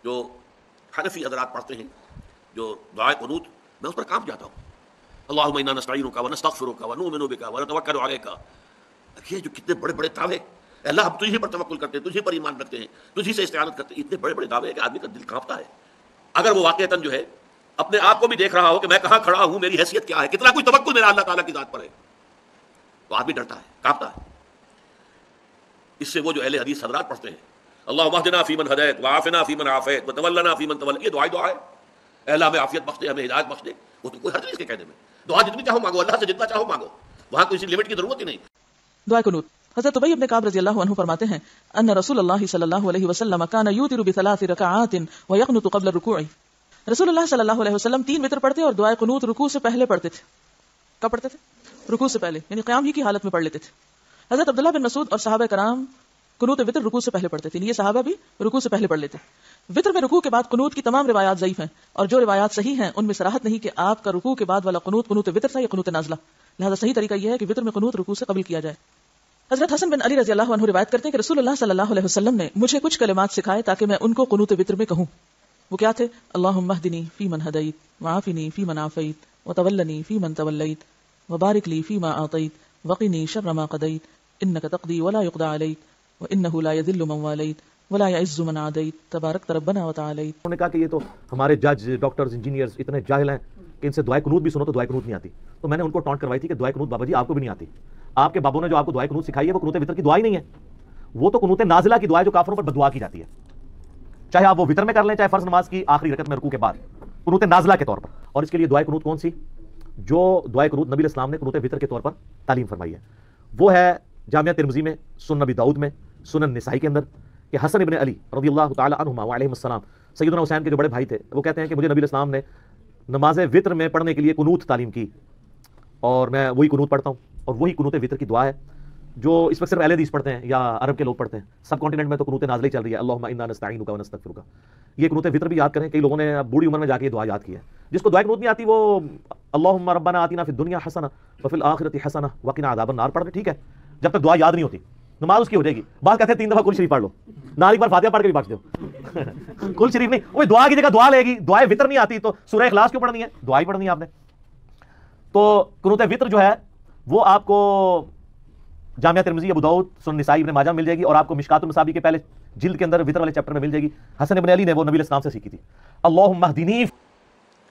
جو حنفی حضرات پڑھتے ہیں جو دعائے قنوت، میں اس پر کانپ جاتا ہوں. اللہم انا نستعینک ونستغفرک ونؤمن بک ونتوکل علیک. یہ جو کتنے بڑے بڑے دعوے، اللہ ہم تجھے پر توکل کرتے ہیں، تجھے پر ایمان رکھتے ہیں، تجھی سے استعانت کرتے ہیں، اتنے بڑے بڑے دعوے ہیں کہ آدمی کا دل کانپتا ہے. اگر وہ واقعتاً جو ہے اپنے آپ کو بھی دیکھ رہا ہو کہ میں کہاں کھڑا ہوں، میری حیثیت کیا ہے، کتنا کچھ توکل میرا اللہ تعالیٰ کی ذات پر ہے، تو آدمی ڈرتا ہے، کانپتا ہے. اس سے وہ جو اہل حدیث حضرات پڑھتے ہیں اللہم اہدنا فیمن ہدیت وعافنا فیمن عافیت وتولنا فیمن تولیت، یہ دعائیں اے اللہ ہمیں عافیت بخش دے، ہمیں ہدایت بخش دے. وہ تو کوئی حرج نہیں اس کے کہنے میں. دعا جتنی چاہو مانگو، اللہ سے جتنا چاہو مانگو، وہاں کوئی لمٹ کی ضرورت ہی نہیں. دعائے قنوت. حضرت ابی بن کعب رضی اللہ عنہ فرماتے ہیں ان رسول اللہ صلی اللہ علیہ وسلم کان یوتر بثلاث رکعات ویقنت قبل الرکوع. رسول اللہ صلی اللہ علیہ وسلم 3 وتر پڑھتے اور دعائے قنوت رکوع سے پہلے پڑھتے تھے. کب پڑھتے تھے؟ رکوع سے پہلے، یعنی قیام ہی کی حالت میں پڑھ لیتے تھے. حضرت عبداللہ بن مسعود اور صحابہ کرام قنوت وتر رکوع سے پہلے پڑھتے تھے، یہ صحابہ بھی رکوع سے پہلے پڑھ لیتے. وتر میں رکوع کے بعد قنوت کی تمام روایات ضعیف ہیں، اور جو روایات صحیح ہیں ان میں صراحت نہیں کہ آپ کا رکوع کے بعد والا قنوت قنوت وتر تھا یا قنوت نازلہ. لہذا صحیح طریقہ یہ ہے کہ وتر میں قنوت رکوع سے قبل کیا جائے. حضرت حسن بن علی رضی اللہ عنہ روایت کرتے ہیں کہ رسول اللہ صلی اللہ علیہ وسلم نے مجھے کچھ کلمات سکھائے تاکہ میں ان کو قنوت وتر میں کہوں. وہ کیا تھے؟ اللہم اہدنی فیمن ہدیت وعافنی فیمن عافیت وتولنی فیمن تولیت وبارک لی فیما اعطیت وقنی شر ما قضیت انک تقضی ولا یقضی علیک وانہ لا یذل من والیت ولا یعز من عادیت تبارکت ربنا وتعالیت. انہوں نے کہا کہ یہ تو ہمارے جج، ڈاکٹرز، انجینئرز اتنے جاہل ہیں کہ ان سے دعائے قنوت بھی سنو تو دعائے قنوت نہیں آتی. تو میں نے ان کو ٹانٹ کروائی تھی کہ دعائے قنوت بابا جی آپ کو بھی نہیں آتی. آپ کے بابوں نے جو آپ کو دعائے قنوت سکھائی ہے وہ قنوت وتر کی دعا ہی نہیں ہے، وہ تو قنوت نازلہ کی دعا ہے جو کافروں پر بددعا کی جاتی ہے. چاہے آپ وہ وتر میں کر لیں، چاہے فرض نماز کی آخری رکعت میں رکوع کے بعد، قنوت نازلہ کے طور پر. اور اس کے لیے دعائے قنوت کون سی؟ جو دعائے قنوت نبی علیہ السلام نے قنوت وتر کے طور پر تعلیم فرمائی ہے، وہ ہے جامعہ ترمذی میں، سنن نبی داؤد میں، سنن نسائی کے اندر، کہ حسن ابن علی رضی اللہ تعالی عنہما وعلیہم السلام، سیدنا حسین کے جو بڑے بھائی تھے، وہ کہتے ہیں کہ مجھے نبی علیہ السلام نے نماز وتر میں پڑھنے کے لیے قنوت تعلیم کی، اور میں وہی قنوت پڑھتا ہوں، اور وہی قنوت وتر کی دعا ہے جو اس وقت صرف اہل حدیث پڑھتے ہیں یا عرب کے لوگ پڑھتے ہیں. سب کانٹیننٹ میں تو قنوت نازلہ ہی چل رہی ہے، اللہم انا نستعینک ونستغفرک. یہ قنوت وتر بھی یاد کریں، کئی لوگوں نے بوڑھی عمر میں جا کے یہ دعا یاد کی ہے. جس کو دعائے قنوت نہیں آتی وہ اللہم ربنا آتنا فی الدنیا حسنہ وفی الآخرۃ حسنہ وقنا عذاب النار پڑھ لے، ٹھیک ہے، جب تک دعا یاد نہیں ہوتی نماز اس کی ہو جائے گی. بعض کہتے ہیں 3 دفعہ کل شریف پڑھ لو، نہ ایک بار فاتحہ پڑھ کے بھی بخش دو. کل شریف نہیں، وہ دعا کی جگہ دعا لے گی. دعائے وتر نہیں آتی تو سورہ اخلاص کیوں پڑھنی ہے؟ دعا ہی پڑھنی ہے آپ نے. تو قنوت وتر جو ہے وہ آپ کو جامعہ ترمذی، ابو داؤد، سنن نسائی، ابن ماجہ میں مل جائے گی، اور آپ کو مشکات المصابیح کے پہلے جلد کے اندر وتر والے چیپٹر میں مل جائے گی. حسن ابن علی نے وہ نبی علیہ السلام سے سیکھی تھی. اللہم اہدنی.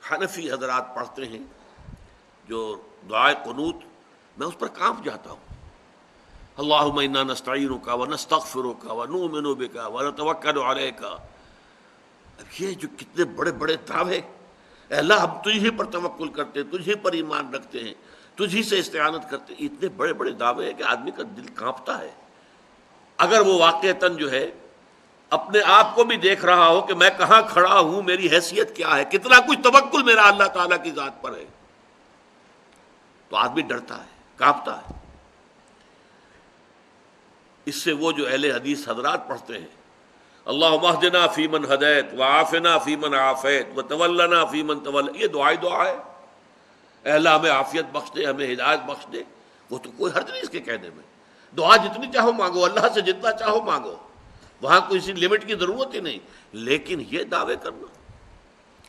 حنفی حضرات پڑھتے ہیں جو دعائے قنوت، میں اس پر کانپ جاتا ہوں. اللہم انا نستعینک ونستغفرک ونؤمن بک ونتوکل علیک. یہ جو کتنے بڑے بڑے دعوے، اے اللہ ہم تجھے پر توکل کرتے ہیں، تجھے پر ایمان رکھتے ہیں، تجھی سے استعانت کرتے ہیں، اتنے بڑے بڑے دعوے ہیں کہ آدمی کا دل کانپتا ہے. اگر وہ واقعتاً جو ہے اپنے آپ کو بھی دیکھ رہا ہو کہ میں کہاں کھڑا ہوں، میری حیثیت کیا ہے، کتنا کچھ توکل میرا اللہ تعالیٰ کی ذات پر ہے، تو آدمی ڈرتا ہے، کانپتا ہے. اس سے وہ جو اہل حدیث حضرات پڑھتے ہیں اللہم اہدنا فیمن ہدیت وعافنا فیمن عافیت وتولنا فیمن تولیت، یہ دعا ہے اے اللہ ہمیں عافیت بخش دے، ہمیں ہدایت بخش دے. وہ تو کوئی حرج نہیں اس کے کہنے میں. دعا جتنی چاہو مانگو، اللہ سے جتنا چاہو مانگو، وہاں کوئی سی لمٹ کی ضرورت ہی نہیں. لیکن یہ دعوے کرنا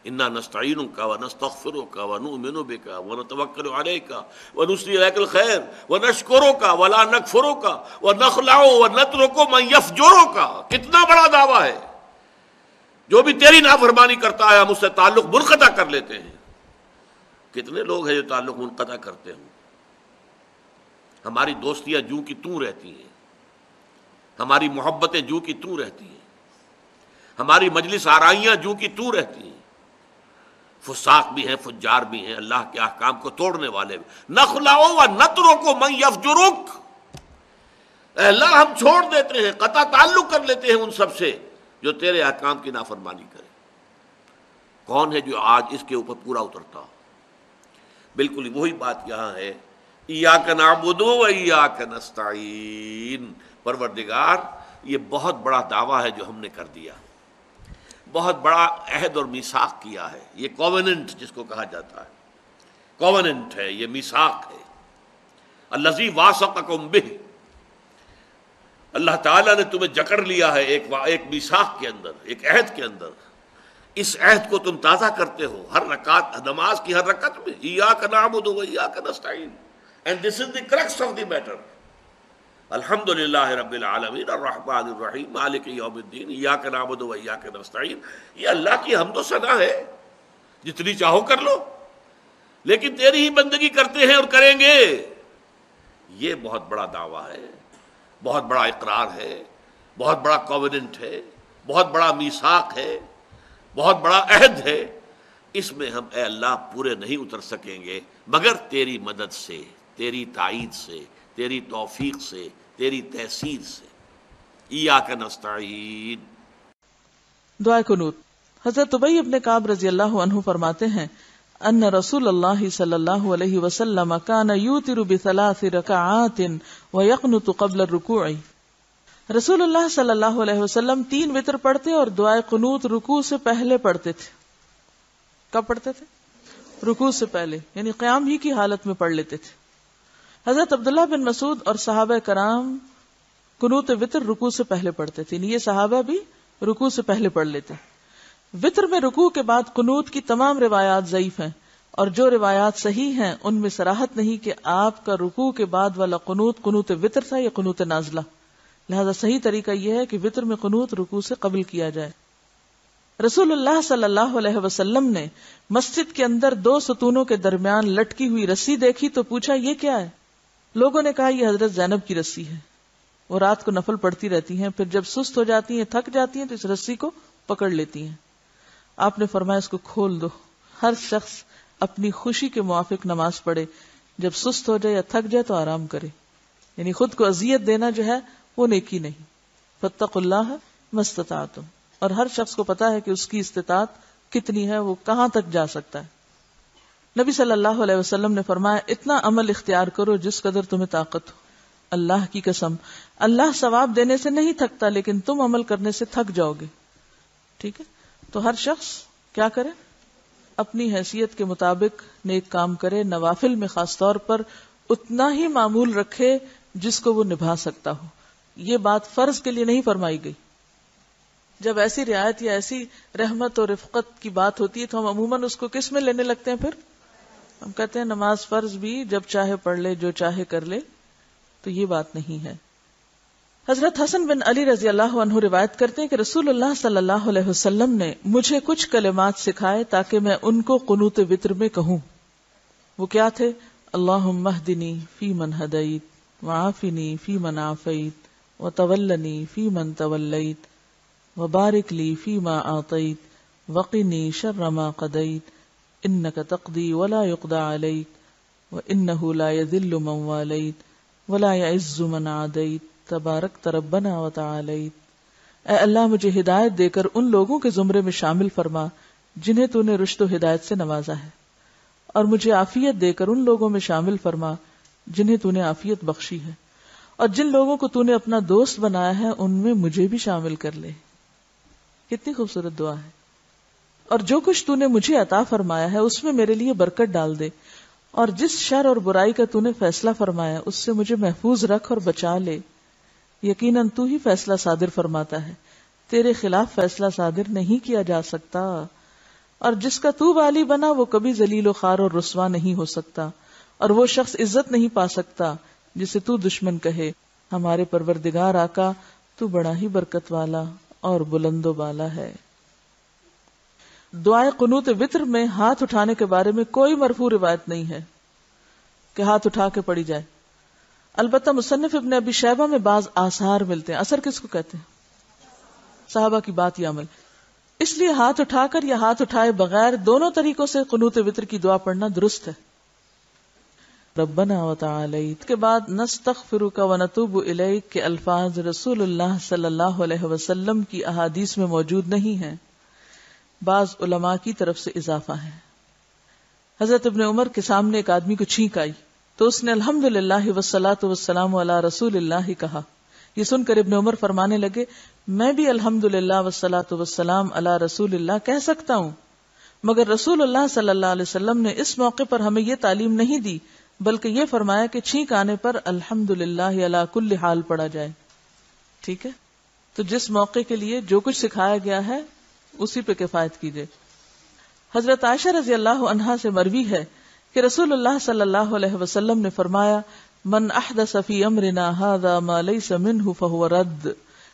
انا نستعینک ونستغفرک ونؤمن بک ونتوکل علیک ونثنی علیک الخیر ونشکرک ولا نکفرک ونخلع ونترک من یفجرک، کتنا بڑا دعویٰ ہے. جو بھی تیری نافرمانی کرتا ہے ہم اس سے تعلق منقطع کر لیتے ہیں. کتنے لوگ ہیں جو تعلق منقطع کرتے ہوں. ہماری دوستیاں جوں کی توں رہتی ہیں، ہماری محبتیں جوں کی توں رہتی ہیں، ہماری مجلس آرائیاں جوں کی توں رہتی ہیں. فساق بھی ہیں، فجار بھی ہیں، اللہ کے احکام کو توڑنے والے بھی. نخلع ونترک من یفجرک، اے اللہ ہم چھوڑ دیتے ہیں، قطع تعلق کر لیتے ہیں ان سب سے جو تیرے احکام کی نافرمانی کرے. کون ہے جو آج اس کے اوپر پورا اترتا؟ بالکل وہی بات یہاں ہے، ایاک نعبد و ایاک نستعین. پروردگار یہ بہت بڑا دعویٰ ہے جو ہم نے کر دیا، بہت بڑا عہد اور میثاق کیا ہے. یہ کووننٹ جس کو کہا جاتا ہے، کووننٹ ہے، یہ میثاق ہے. الذی واثقکم بہ، اللہ تعالیٰ نے تمہیں جکڑ لیا ہے ایک میثاق کے اندر، ایک عہد کے اندر. اس عہد کو تم تازہ کرتے ہو ہر رکعت، نماز کی ہر رکعت میں، ایاک نعبد و ایاک نستعین، and this is the crux of the matter. الحمد للہ رب العالمین الرحمن الرحیم مالک یوم الدین ایاک نعبد و ایاک نستعین. یہ اللہ کی حمد و ثنا ہے، جتنی چاہو کر لو، لیکن تیری ہی بندگی کرتے ہیں اور کریں گے. یہ بہت بڑا دعویٰ ہے، بہت بڑا اقرار ہے، بہت بڑا کووننٹ ہے، بہت بڑا میثاق ہے، بہت بڑا عہد ہے. اس میں ہم اے اللہ پورے نہیں اتر سکیں گے مگر تیری مدد سے، تیری تائید سے، تیری توفیق سے، تیری تحصیل سے. ایاک نستعین. دعائے قنوت. حضرت ابی بن کعب رضی اللہ عنہ فرماتے ہیں ان رسول اللہ صلی اللہ علیہ وسلم کان یوتر بثلاث رکعات ویقنت قبل الرکوع. رسول اللہ صلی اللہ علیہ وسلم 3 وتر پڑھتے اور دعائے قنوت رکوع سے پہلے پڑھتے تھے. کب پڑھتے تھے؟ رکوع سے پہلے، یعنی قیام ہی کی حالت میں پڑھ لیتے تھے. حضرت عبداللہ بن مسعود اور صحابہ کرام قنوت وتر رکوع سے پہلے پڑھتے تھے، یہ صحابہ بھی رکوع سے پہلے پڑھ لیتے. وتر میں رکوع کے بعد قنوت کی تمام روایات ضعیف ہیں، اور جو روایات صحیح ہیں ان میں صراحت نہیں کہ آپ کا رکوع کے بعد والا قنوت قنوت وتر تھا یا قنوت نازلہ. لہذا صحیح طریقہ یہ ہے کہ وتر میں قنوت رکوع سے قبل کیا جائے. رسول اللہ صلی اللہ علیہ وسلم نے مسجد کے اندر 2 ستونوں کے درمیان لٹکی ہوئی رسی دیکھی تو پوچھا یہ کیا ہے؟ لوگوں نے کہا یہ حضرت زینب کی رسی ہے، وہ رات کو نفل پڑھتی رہتی ہیں، پھر جب سست ہو جاتی ہیں، تھک جاتی ہیں تو اس رسی کو پکڑ لیتی ہیں. آپ نے فرمایا اس کو کھول دو، ہر شخص اپنی خوشی کے موافق نماز پڑھے، جب سست ہو جائے یا تھک جائے تو آرام کرے. یعنی خود کو اذیت دینا جو ہے وہ نیکی نہیں. فاتقوا اللہ ما استطعتم. اور ہر شخص کو پتا ہے کہ اس کی استطاعت کتنی ہے، وہ کہاں تک جا سکتا ہے. نبی صلی اللہ علیہ وسلم نے فرمایا اتنا عمل اختیار کرو جس قدر تمہیں طاقت ہو. اللہ کی قسم اللہ ثواب دینے سے نہیں تھکتا، لیکن تم عمل کرنے سے تھک جاؤ گے. ٹھیک ہے، تو ہر شخص کیا کرے؟ اپنی حیثیت کے مطابق نیک کام کرے، نوافل میں خاص طور پر اتنا ہی معمول رکھے جس کو وہ نبھا سکتا ہو. یہ بات فرض کے لیے نہیں فرمائی گئی. جب ایسی رعایت یا ایسی رحمت اور رفقت کی بات ہوتی ہے تو ہم عموماً اس کو کس میں لینے لگتے ہیں؟ پھر ہم کہتے ہیں نماز فرض بھی جب چاہے پڑھ لے، جو چاہے کر لے. تو یہ بات نہیں ہے. حضرت حسن بن علی رضی اللہ عنہ روایت کرتے ہیں کہ رسول اللہ صلی اللہ علیہ وسلم نے مجھے کچھ کلمات سکھائے تاکہ میں ان کو قنوت وتر میں کہوں. وہ کیا تھے؟ اللہم اہدنی فی من ہدیت وعافنی فی من عافیت وتولنی فی من تولیت وبارک لی فی ما اعطیت وقنی شر ما قضیت انک تقضی ولا یقضى علیک وانہ لا یذل من والیت ولا یعز من عادیت تبارکت ربنا وتعالیت. اے اللہ مجھے ہدایت دے کر ان لوگوں کے زمرے میں شامل فرما جنہیں تو نے رشد و ہدایت سے نوازا ہے، اور مجھے عافیت دے کر ان لوگوں میں شامل فرما جنہیں تو نے عافیت بخشی ہے، اور جن لوگوں کو تو نے اپنا دوست بنایا ہے ان میں مجھے بھی شامل کر لے. کتنی خوبصورت دعا ہے. اور جو کچھ تو نے مجھے عطا فرمایا ہے اس میں میرے لیے برکت ڈال دے، اور جس شر اور برائی کا تو نے فیصلہ فرمایا اس سے مجھے محفوظ رکھ اور بچا لے. یقیناً تو ہی فیصلہ صادر فرماتا ہے، تیرے خلاف فیصلہ صادر نہیں کیا جا سکتا، اور جس کا تو والی بنا وہ کبھی ذلیل و خوار اور رسوا نہیں ہو سکتا، اور وہ شخص عزت نہیں پا سکتا جسے تو دشمن کہے. ہمارے پروردگار آقا تو بڑا ہی برکت والا اور بلند و بالا ہے. دعائے قنوت وتر میں ہاتھ اٹھانے کے بارے میں کوئی مرفوع روایت نہیں ہے کہ ہاتھ اٹھا کے پڑھی جائے. البتہ مصنف ابن ابی شیبہ میں بعض آثار ملتے ہیں. اثر کس کو کہتے ہیں؟ صحابہ کی بات یا عمل. اس لیے ہاتھ اٹھا کر یا ہاتھ اٹھائے بغیر دونوں طریقوں سے قنوت وتر کی دعا پڑھنا درست ہے. ربنا وتعالیت کے بعد نستغفرک ونتوب الیک کے الفاظ رسول اللہ صلی اللہ علیہ وسلم کی احادیث میں موجود نہیں ہیں، بعض علماء کی طرف سے اضافہ ہے. حضرت ابن عمر کے سامنے ایک آدمی کو چھینک آئی تو اس نے الحمدللہ والصلاۃ والسلام علی رسول اللہ کہا. یہ سن کر ابن عمر فرمانے لگے میں بھی الحمدللہ والصلاۃ والسلام علی رسول اللہ کہہ سکتا ہوں، مگر رسول اللہ صلی اللہ علیہ وسلم نے اس موقع پر ہمیں یہ تعلیم نہیں دی، بلکہ یہ فرمایا کہ چھینک آنے پر الحمدللہ علی کل حال پڑھا جائے. ٹھیک ہے، تو جس موقع کے لیے جو کچھ سکھایا گیا ہے اسی پہ کفایت کیجیے. حضرت عائشہ رضی اللہ عنہا سے مروی ہے کہ رسول اللہ صلی اللہ علیہ وسلم نے فرمایا من احدث فی امرنا ھذا ما لیس منہ فہو رد،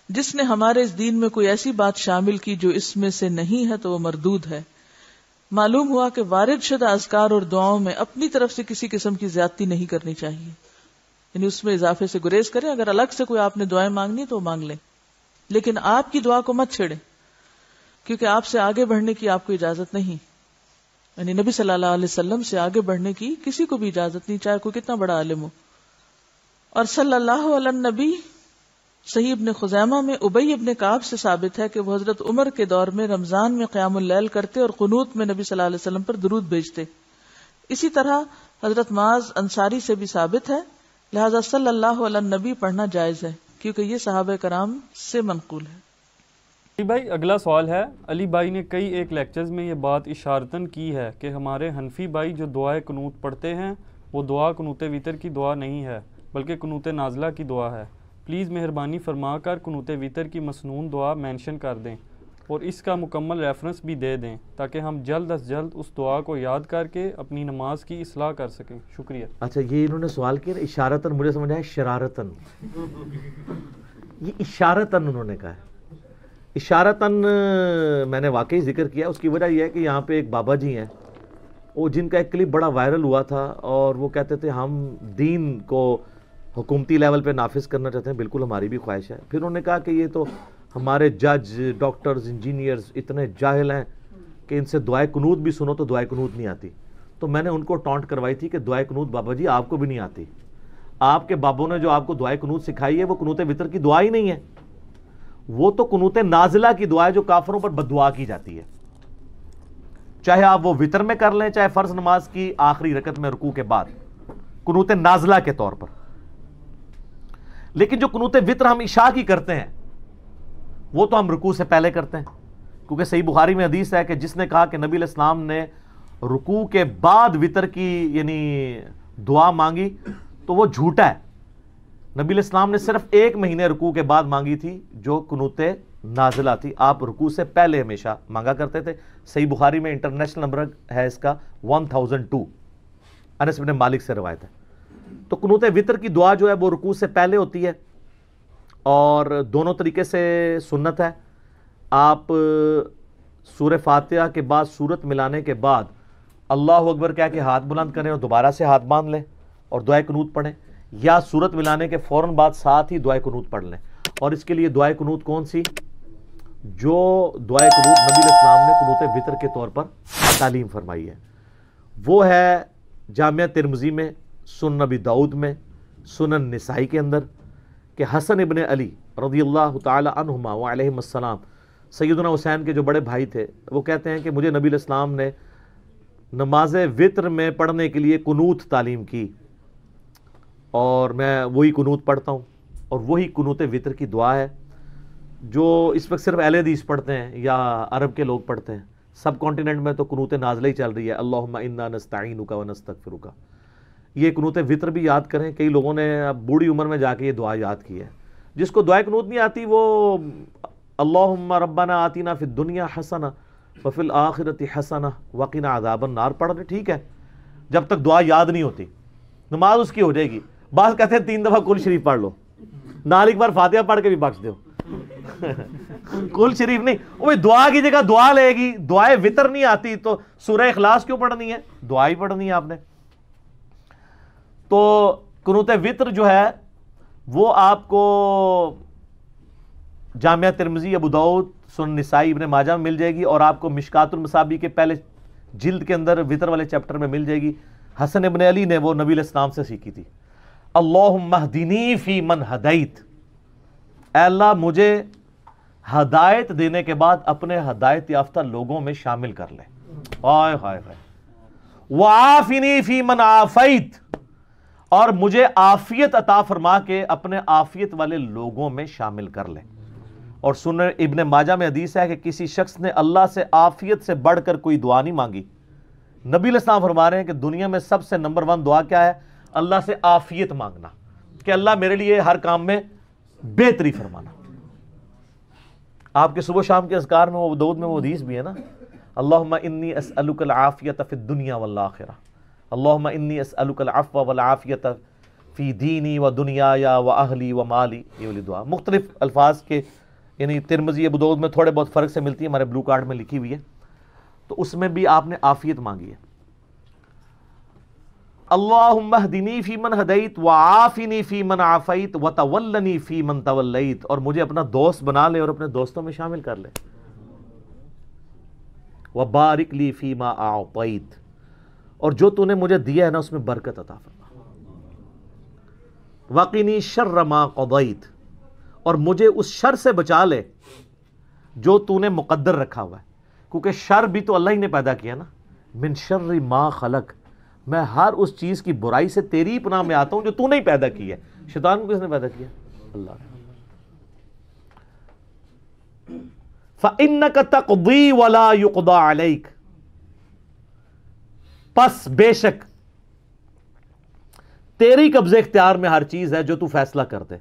جس نے ہمارے اس دین میں کوئی ایسی بات شامل کی جو اس میں سے نہیں ہے تو وہ مردود ہے. معلوم ہوا کہ وارد شدہ اذکار اور دعاؤں میں اپنی طرف سے کسی قسم کی زیادتی نہیں کرنی چاہیے، یعنی اس میں اضافے سے گریز کریں. اگر الگ سے کوئی آپ نے دعائیں مانگنی تو مانگ لیں، لیکن آپ کی دعا کو مت چھیڑیں، کیونکہ آپ سے آگے بڑھنے کی آپ کو اجازت نہیں. یعنی نبی صلی اللہ علیہ وسلم سے آگے بڑھنے کی کسی کو بھی اجازت نہیں، چاہے کوئی کتنا بڑا عالم ہو. اور صلی اللہ علیہ نبی صحیح ابن خزیمہ میں ابی ابن کعب سے ثابت ہے کہ وہ حضرت عمر کے دور میں رمضان میں قیام اللیل کرتے اور قنوت میں نبی صلی اللہ علیہ وسلم پر درود بھیجتے. اسی طرح حضرت معاذ انصاری سے بھی ثابت ہے، لہذا صلی اللہ علیہ نبی پڑھنا جائز ہے کیونکہ یہ صحابہ کرام سے منقول ہے. علی بھائی اگلا سوال ہے. علی بھائی نے کئی ایک لیکچرز میں یہ بات اشارتاً کی ہے کہ ہمارے حنفی بھائی جو دعائے قنوت پڑھتے ہیں وہ دعا قنوت وتر کی دعا نہیں ہے بلکہ قنوت نازلہ کی دعا ہے. پلیز مہربانی فرما کر قنوت وتر کی مسنون دعا مینشن کر دیں اور اس کا مکمل ریفرنس بھی دے دیں تاکہ ہم جلد از جلد اس دعا کو یاد کر کے اپنی نماز کی اصلاح کر سکیں. شکریہ. اچھا یہ انہوں نے سوال کیا اشارتاً، مجھے سمجھا ہے شرارتاً. یہ اشارتاً انہوں نے کہا ہے. اشارتاً میں نے واقعی ذکر کیا. اس کی وجہ یہ ہے کہ یہاں پہ ایک بابا جی ہیں، وہ جن کا ایک کلپ بڑا وائرل ہوا تھا اور وہ کہتے تھے ہم دین کو حکومتی لیول پہ نافذ کرنا چاہتے ہیں. بالکل ہماری بھی خواہش ہے. پھر انہوں نے کہا کہ یہ تو ہمارے جج، ڈاکٹرز، انجینئرز اتنے جاہل ہیں کہ ان سے دعائے قنوت بھی سنو تو دعائے قنوت نہیں آتی. تو میں نے ان کو ٹانٹ کروائی تھی کہ دعائے قنوت بابا جی آپ کو بھی نہیں آتی. آپ کے بابوں نے جو آپ کو دعائے قنوت سکھائی ہے وہ قنوت وتر کی دعا ہی نہیں ہے، وہ تو قنوت نازلہ کی دعا ہے جو کافروں پر بد دعا کی جاتی ہے. چاہے آپ وہ وتر میں کر لیں چاہے فرض نماز کی آخری رکعت میں رکوع کے بعد، قنوت نازلہ کے طور پر. لیکن جو قنوت وتر ہم عشاء کی کرتے ہیں وہ تو ہم رکوع سے پہلے کرتے ہیں، کیونکہ صحیح بخاری میں حدیث ہے کہ جس نے کہا کہ نبی علیہ السلام نے رکوع کے بعد وتر کی یعنی دعا مانگی تو وہ جھوٹا ہے. نبی علیہ السلام نے صرف 1 مہینے رکوع کے بعد مانگی تھی جو قنوت نازلہ تھی. آپ رکوع سے پہلے ہمیشہ مانگا کرتے تھے. صحیح بخاری میں انٹرنیشنل نمبر ہے اس کا 1002، انس بن مالک سے روایت ہے. تو قنوت وتر کی دعا جو ہے وہ رکوع سے پہلے ہوتی ہے اور دونوں طریقے سے سنت ہے. آپ سورہ فاتحہ کے بعد سورت ملانے کے بعد اللہ اکبر کہہ کے ہاتھ بلند کریں اور دوبارہ سے ہاتھ باندھ لیں اور دعائے قنوت پڑھیں، یا سورت ملانے کے فوراً بعد ساتھ ہی دعائے قنوت پڑھ لیں. اور اس کے لیے دعائے قنوت کون سی؟ جو دعائے قنوت نبی علیہ السلام نے قنوت وتر کے طور پر تعلیم فرمائی ہے وہ ہے جامعہ ترمذی میں، سنن نبی داؤد میں، سنن نسائی کے اندر، کہ حسن ابن علی رضی اللہ تعالی عنہما وعلیہم السلام، سیدنا حسین کے جو بڑے بھائی تھے، وہ کہتے ہیں کہ مجھے نبی علیہ السلام نے نماز وتر میں پڑھنے کے لیے قنوت تعلیم کی اور میں وہی قنوت پڑھتا ہوں. اور وہی قنوت وتر کی دعا ہے جو اس وقت صرف اہل حدیث پڑھتے ہیں یا عرب کے لوگ پڑھتے ہیں. سب کانٹیننٹ میں تو قنوت نازلہ ہی چل رہی ہے، اللہم انا نستعینک ونستغفرک. یہ قنوت وتر بھی یاد کریں. کئی لوگوں نے اب بوڑھی عمر میں جا کے یہ دعا یاد کی ہے. جس کو دعائے قنوت نہیں آتی وہ اللہم ربنا آتینا فی الدنیا حسنہ وفی الآخرۃ حسنہ وقنا عذاب النار پڑھ رہے، ٹھیک ہے، جب تک دعا یاد نہیں ہوتی نماز اس کی ہو جائے گی. بعض کہتے ہیں 3 دفعہ کل شریف پڑھ لو، نال ایک بار فاتحہ پڑھ کے بھی بخش دو. کل شریف نہیں، وہ دعا کی جگہ دعا لے گی. دعائے وتر نہیں آتی تو سورہ اخلاص کیوں پڑھنی ہے؟ دعا ہی پڑھنی ہے آپ نے. تو قنوت وتر جو ہے وہ آپ کو جامعہ ترمذی، ابو داؤد، سنن نسائی، ابن ماجہ میں مل جائے گی اور آپ کو مشکات المصابیح کے پہلے جلد کے اندر وتر والے چیپٹر میں مل جائے گی. حسن ابن علی نے وہ نبی علیہ السلام سے سیکھی تھی. اللہم اہدنی فی من ہدیت، اے اللہ مجھے ہدایت دینے کے بعد اپنے ہدایت یافتہ لوگوں میں شامل کر لے. ہائے ہائے ہائے. وعافنی فی من عافیت، اور مجھے عافیت عطا فرما کے اپنے عافیت والے لوگوں میں شامل کر لے. اور سنن ابن ماجہ میں حدیث ہے کہ کسی شخص نے اللہ سے عافیت سے بڑھ کر کوئی دعا نہیں مانگی. نبی علیہ السلام فرما رہے ہیں کہ دنیا میں سب سے نمبر 1 دعا کیا ہے؟ اللہ سے عافیت مانگنا، کہ اللہ میرے لیے ہر کام میں بہتری فرمانا. آپ کے صبح شام کے اذکار میں وہ دعود میں وہ حدیث بھی ہے نا، اللہم انی اسألک العافیۃ فی الدنیا والآخرہ، اللہم انی اسألک العفو والعافیۃ فی دینی و دنیایا و اہلی و مالی، یہ والی دعا مختلف الفاظ کے، یعنی ترمذی ابو داؤد میں تھوڑے بہت فرق سے ملتی ہے، ہمارے بلو کارڈ میں لکھی ہوئی ہے، تو اس میں بھی آپ نے عافیت مانگی ہے. اللہم اہدنی فی من ہدیت وعافنی فی من عافیت وتولنی فی من تولیت، اور مجھے اپنا دوست بنا لے اور اپنے دوستوں میں شامل کر لے. وبارک لی فی ما اعطیت، اور جو تو نے مجھے دیا ہے نا اس میں برکت عطا فرما. وقنی شر ما قضیت، اور مجھے اس شر سے بچا لے جو تو نے مقدر رکھا ہوا ہے، کیونکہ شر بھی تو اللہ ہی نے پیدا کیا نا. من شر ما خلق، میں ہر اس چیز کی برائی سے تیری پناہ میں آتا ہوں جو تو نے ہی پیدا کی ہے. شیطان کو کس نے پیدا کیا؟ اللہ نے. فَإِنَّكَ تَقْضِي وَلَا يُقْضَى عَلَيْكَ، پس بے شک تیری قبضے اختیار میں ہر چیز ہے جو تو فیصلہ کر دے،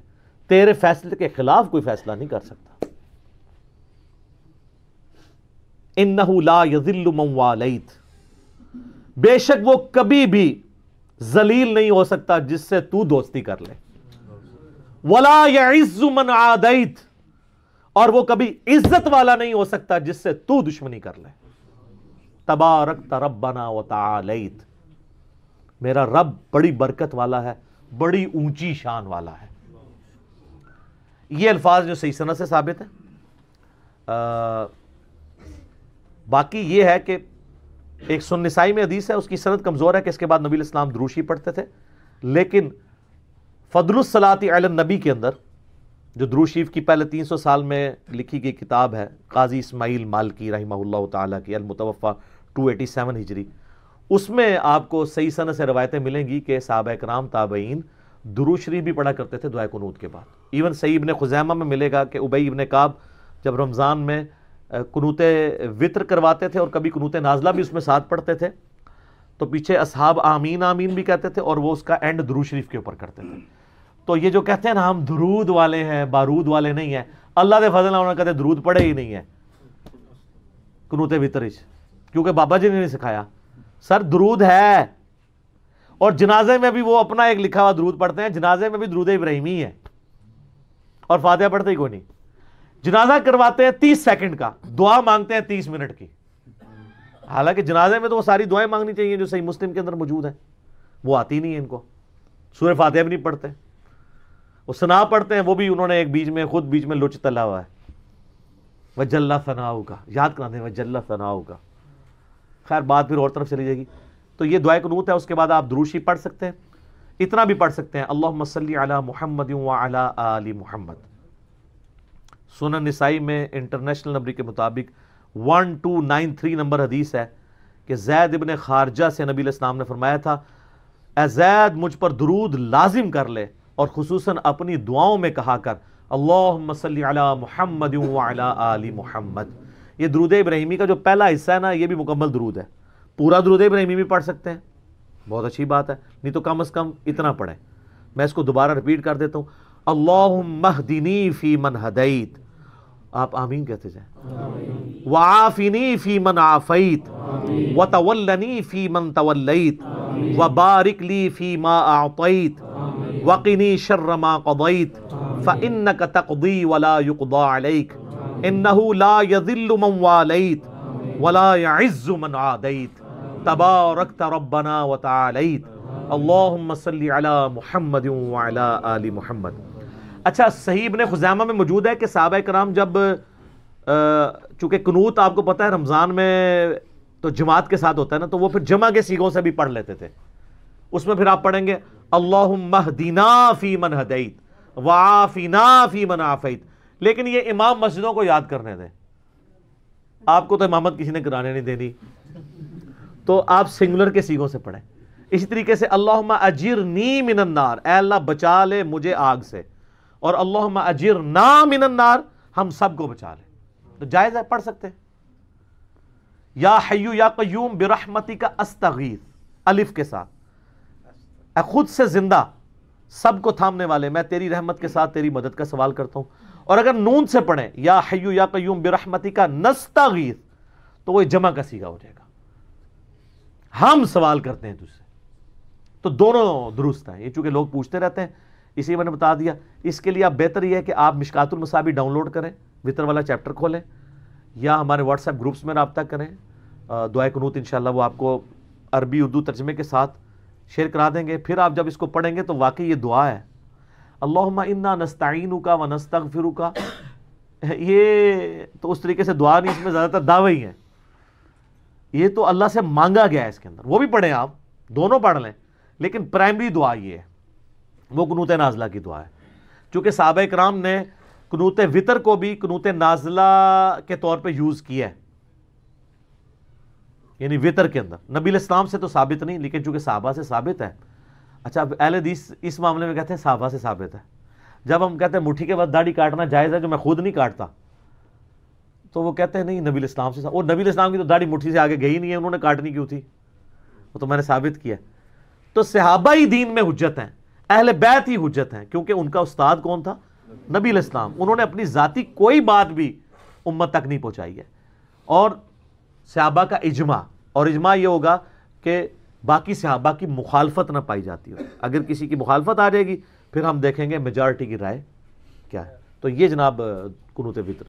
تیرے فیصلے کے خلاف کوئی فیصلہ نہیں کر سکتا. اِنَّهُ لَا يَذِلُّ مَنْ وَالَيْتَ، بے شک وہ کبھی بھی ذلیل نہیں ہو سکتا جس سے تو دوستی کر لے. وَلَا يَعِزُّ مَنْ عَادَيْتَ، اور وہ کبھی عزت والا نہیں ہو سکتا جس سے تو دشمنی کر لے. تبارکت ربنا وتعالیت، میرا رب بڑی برکت والا ہے، بڑی اونچی شان والا ہے. یہ الفاظ جو صحیح سند سے ثابت ہے. باقی یہ ہے کہ ایک سنن نسائی میں حدیث ہے، اس کی سند کمزور ہے کہ اس کے بعد نبی علیہ السلام دروشی پڑھتے تھے، لیکن فضل الصلاۃ علی النبی کے اندر جو درود شریف کی پہلے 300 سال میں لکھی گئی کتاب ہے قاضی اسماعیل مالکی رحمہ اللہ تعالیٰ کی، المتوفی 287 ہجری، اس میں آپ کو صحیح سند سے روایتیں ملیں گی کہ صحابہ کرام تابعین درود شریف بھی پڑھا کرتے تھے دعائے قنوت کے بعد. ایون صحیح ابن خزیمہ میں ملے گا کہ ابی ابن کعب جب رمضان میں قنوت وطر کرواتے تھے اور کبھی قنوت نازلہ بھی اس میں ساتھ پڑھتے تھے، تو پیچھے اصحاب آمین آمین بھی کہتے تھے اور وہ اس کا اینڈ درود شریف کے اوپر کرتے تھے. تو یہ جو کہتے ہیں نا ہم درود والے ہیں بارود والے نہیں ہیں، اللہ دے فضل انہوں نے کہتے درود پڑھے ہی نہیں ہے قنوت وطر، کیونکہ بابا جی نے نہیں سکھایا. سر درود ہے، اور جنازے میں بھی وہ اپنا ایک لکھا ہوا درود پڑھتے ہیں، جنازے میں بھی درود ابراہیمی ہے، اور فاتحہ پڑھتے ہی کوئی نہیں. جنازہ کرواتے ہیں 30 سیکنڈ کا، دعا مانگتے ہیں 30 منٹ کی. حالانکہ جنازے میں تو وہ ساری دعائیں مانگنی چاہیے جو صحیح مسلم کے اندر موجود ہیں، وہ آتی نہیں ہے ان کو. سورہ فاتحہ بھی نہیں پڑھتے، وہ ثنا پڑھتے ہیں، وہ بھی انہوں نے ایک بیچ میں خود بیچ میں لچ تلا ہوا ہے. وجل ثناؤ کا یاد کراتے ہیں، وجل ثناؤ کا. خیر بات پھر اور طرف چلی جائے گی. تو یہ دعائے قنوت ہے. اس کے بعد آپ درود شریف پڑھ سکتے ہیں، اتنا بھی پڑھ سکتے ہیں اللہم صلی علی محمد وعلی آل محمد. سنن نسائی میں انٹرنیشنل نمبر کے مطابق 1293 نمبر حدیث ہے کہ زید ابن خارجہ سے نبی علیہ السلام نے فرمایا تھا، اے زید مجھ پر درود لازم کر لے، اور خصوصاً اپنی دعاؤں میں کہا کر اللہم صلی علی محمد وعلی آل محمد. یہ درود ابراہیمی کا جو پہلا حصہ ہے نا یہ بھی مکمل درود ہے. پورا درود ابراہیمی بھی پڑھ سکتے ہیں، بہت اچھی بات ہے، نہیں تو کم از کم اتنا پڑھیں. میں اس کو دوبارہ رپیٹ کر دیتا ہوں، اللہم اہدنی فی من ہدیت، آپ آمین کہتے جائیں، وعافنی فی من عافیت وتولنی فی من تولیت وبارک لی فی ما اعطیت وقنی شر ما قضیت فإنک تقضی ولا یقضى علیک انہ لا یذل من والیت ولا یعز من عادیت تبارکت ربنا وتعالیت اللہم صلی علی محمد وعلی آل محمد. اچھا صحیح ابن خزیمہ میں موجود ہے کہ صحابہ کرام جب چونکہ قنوت آپ کو پتہ ہے رمضان میں تو جماعت کے ساتھ ہوتا ہے نا، تو وہ پھر جمع کے سیغوں سے بھی پڑھ لیتے تھے. اس میں پھر آپ پڑھیں گے اللہم اہدنا فی من ہدیت وعافنا فی من عافیت. لیکن یہ امام مسجدوں کو یاد کرنے دیں، آپ کو تو امامت کسی نے کرانے نہیں دینی، تو آپ سنگولر کے سیغوں سے پڑھیں. اسی طریقے سے اللہم اجرنی من النار، اے اللہ بچا لے مجھے آگ سے، اور اللہم اجرنا من النار، ہم سب کو بچا لے. تو جائز ہے، پڑھ سکتے ہیں. یا حیو یا قیوم برحمتک استغیث، الف کے ساتھ، اے خود سے زندہ سب کو تھامنے والے، میں تیری رحمت کے ساتھ تیری مدد کا سوال کرتا ہوں. اور اگر نون سے پڑھیں یا حیو یا قیوم برحمتک نستغیث تو وہ جمع کا صیغہ ہو جائے گا، ہم سوال کرتے ہیں تجھ سے. تو دونوں درست ہیں. یہ چونکہ لوگ پوچھتے رہتے ہیں اسی لیے میں نے بتا دیا. اس کے لیے آپ بہتر یہ ہے کہ آپ مشکات المصابیح ڈاؤن لوڈ کریں، وطر والا چیپٹر کھولیں، یا ہمارے واٹس ایپ گروپس میں رابطہ کریں. دعائے قنوت انشاءاللہ وہ آپ کو عربی اردو ترجمے کے ساتھ شیئر کرا دیں گے. پھر آپ جب اس کو پڑھیں گے تو واقعی یہ دعا ہے، اللہم انا نستعینک و نستغفرک. یہ تو اس طریقے سے دعا نہیں، اس میں زیادہ تر دعوے ہی ہیں. یہ تو اللہ سے مانگا گیا ہے اس کے اندر. وہ بھی پڑھیں، آپ دونوں پڑھ لیں، لیکن پرائمری دعا یہ ہے، وہ قنوت نازلہ کی دعا ہے. چونکہ صحابہ کرام نے قنوت وطر کو بھی قنوت نازلہ کے طور پہ یوز کیا ہے، یعنی وطر کے اندر. نبی علیہ السلام سے تو ثابت نہیں، لیکن چونکہ صحابہ سے ثابت ہے. اچھا اہل حدیث اس معاملے میں کہتے ہیں صحابہ سے ثابت ہے. جب ہم کہتے ہیں مٹھی کے بعد داڑھی کاٹنا جائز ہے جو میں خود نہیں کاٹتا، تو وہ کہتے ہیں نہیں نبی علیہ السلام سے. اور نبی علیہ السلام کی تو داڑھی مٹھی سے آگے گئی نہیں ہے، انہوں نے کاٹنی کیوں تھی؟ وہ تو میں نے ثابت کیا. تو صحابہ ہی دین میں حجت ہیں، اہل بیت ہی حجت ہیں، کیونکہ ان کا استاد کون تھا؟ نبی علیہ السلام. انہوں نے اپنی ذاتی کوئی بات بھی امت تک نہیں پہنچائی ہے. اور صحابہ کا اجماع، اور اجماع یہ ہوگا کہ باقی صحابہ کی مخالفت نہ پائی جاتی ہو. اگر کسی کی مخالفت آ جائے گی پھر ہم دیکھیں گے میجارٹی کی رائے کیا ہے. تو یہ جناب قنوت وطر.